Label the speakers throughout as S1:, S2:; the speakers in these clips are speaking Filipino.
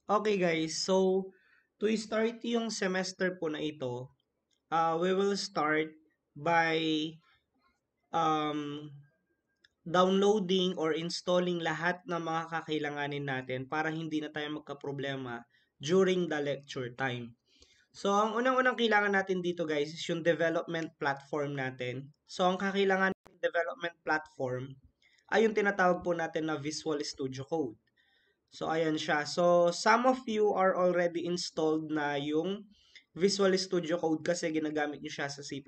S1: Okay guys, so to start yung semester po na ito, we will start by um, downloading or installing lahat ng mga kakailanganin natin para hindi na tayo magka-problema during the lecture time. So, ang unang-unang kailangan natin dito guys is yung development platform natin. So, ang kakailangan ng development platform ay yung tinatawag po natin na Visual Studio Code. So, ayan siya. So, some of you are already installed na yung Visual Studio Code kasi ginagamit nyo siya sa C++.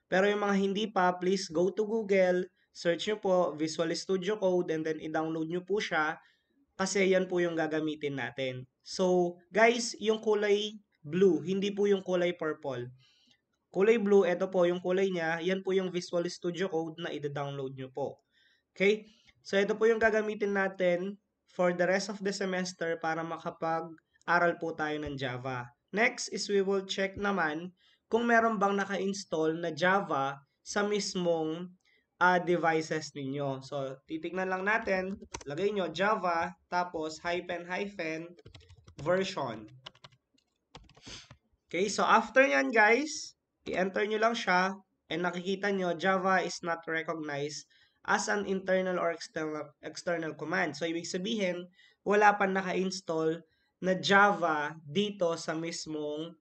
S1: Pero yung mga hindi pa, please go to Google, search nyo po Visual Studio Code, and then i-download nyo po siya kasi yan po yung gagamitin natin. So, guys, yung kulay blue, hindi po yung kulay purple. Kulay blue, ito po yung kulay niya, yan po yung Visual Studio Code na i-download nyo po. Okay? So, ito po yung gagamitin natin for the rest of the semester para makapag-aral po tayo ng Java. Next is we will check naman kung meron bang naka-install na Java sa mismong devices ninyo. So, titignan lang natin, lagay nyo Java, tapos hyphen version. Okay, so after yan guys, i-enter nyo lang siya, and nakikita nyo, Java is not recognized as an internal or external command. So, ibig sabihin, wala pa naka-install na Java dito sa mismong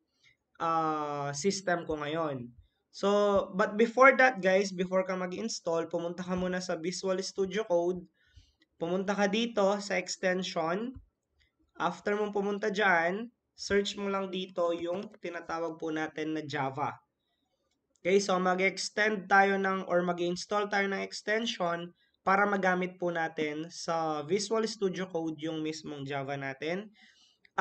S1: system ko ngayon. So, but before that guys, before ka mag-install, pumunta ka muna sa Visual Studio Code, pumunta ka dito sa extension. After mong pumunta dyan, search mo lang dito yung tinatawag po natin na Java. Okay, so mag-extend tayo ng or mag-install tayo ng extension para magamit po natin sa Visual Studio Code yung mismong Java natin.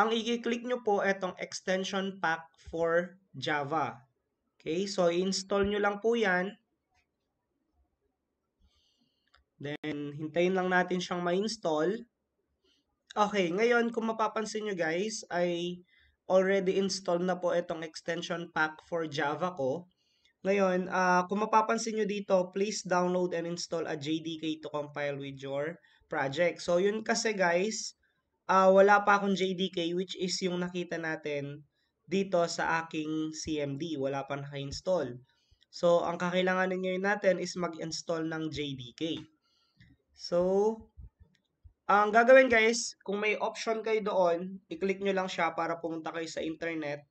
S1: Ang i-click nyo po itong extension pack for Java. Okay, so i-install nyo lang po yan. Then, hintayin lang natin siyang ma-install. Okay, ngayon kung mapapansin nyo guys, ay already installed na po itong extension pack for Java ko. Ngayon, kung mapapansin nyo dito, please download and install a JDK to compile with your project. So, yun kasi guys, wala pa akong JDK which is yung nakita natin dito sa aking CMD. Wala pa naka-install. So, ang kakailanganin ngayon natin is mag-install ng JDK. So, ang gagawin guys, kung may option kayo doon, i-click nyo lang siya para pumunta kayo sa internet.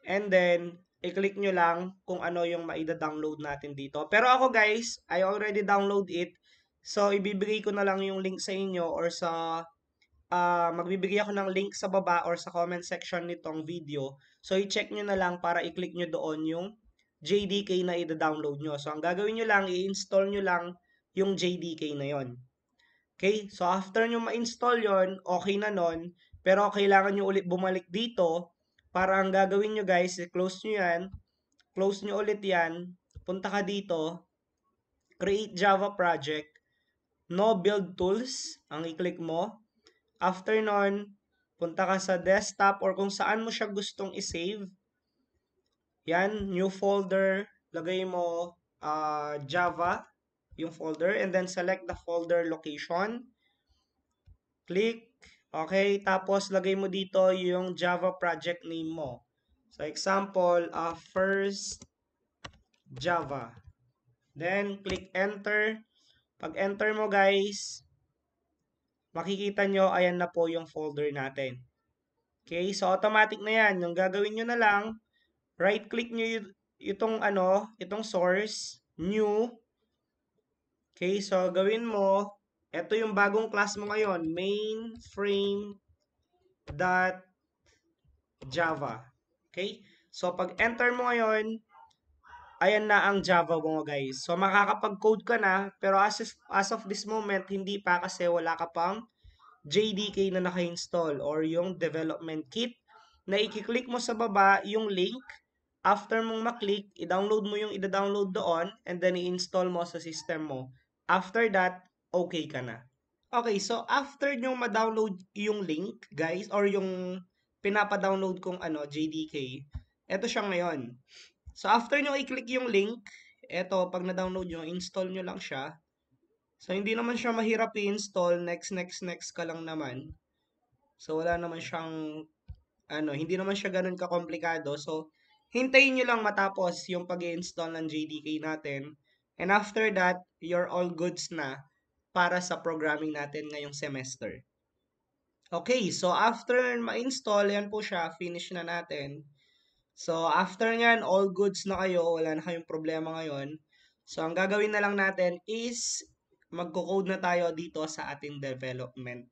S1: And then, i-click nyo lang kung ano yung maida-download natin dito. Pero ako guys, I already download it. So, ibibigay ko na lang yung link sa inyo or sa magbibigay ako ng link sa baba or sa comment section nitong video. So, i-check nyo na lang para i-click nyo doon yung JDK na i-download nyo. So, ang gagawin nyo lang, i-install nyo lang yung JDK na yon. Okay? So, after nyo ma-install yon, okay na nun. Pero, kailangan nyo ulit bumalik dito para ang gagawin nyo guys, close nyo yan. Close nyo ulit yan. Punta ka dito. Create Java project. No build tools. Ang i-click mo. After nun, punta ka sa desktop or kung saan mo siya gustong i-save. Yan, new folder. Lagay mo Java, yung folder. And then, select the folder location. Click. Okay, tapos lagay mo dito yung Java project name mo. So, example, first Java. Then, click enter. Pag enter mo guys, makikita nyo, ayan na po yung folder natin. Okay, so automatic na yan. Yung gagawin nyo na lang, right click nyo itong source, new. Okay, so gawin mo, ito yung bagong class mo ngayon, mainframe.java. Okay, so pag enter mo ngayon, ayan na ang Java mo guys. So makakapag-code ka na, pero as of this moment, hindi pa kasi wala ka pang JDK na naka-install or yung development kit na i-click mo sa baba yung link. After mong maklik, i-download mo yung i-download doon and then i-install mo sa system mo. After that, okay ka na. Okay, so after nyo ma-download yung link, guys, or yung pinapa-download kong JDK, eto siya ngayon. So after nyo i-click yung link, eto, pag na-download nyo, install nyo lang siya. So, hindi naman siya mahirap i-install. Next ka lang naman. So, wala naman siyang, hindi naman siya ganun kakomplikado. So, hintayin nyo lang matapos yung pag-install ng JDK natin. And after that, you're all goods na para sa programming natin ngayong semester. Okay, so after ma-install, yan po siya, finish na natin. So, after nyan, all goods na kayo, wala na kayong problema ngayon. So, ang gagawin na lang natin is magko-code na tayo dito sa ating development,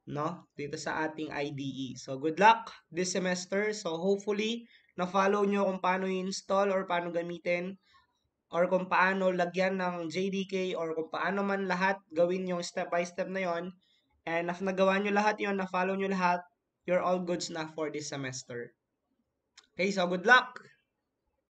S1: no? Dito sa ating IDE. So, good luck this semester. So, hopefully, na-follow nyo kung paano i-install or paano gamitin or kung paano lagyan ng JDK or kung paano man lahat gawin yung step by step na yon. And if nagawa nyo lahat yon, na-follow nyo lahat, you're all goods na for this semester. Okay, so good luck!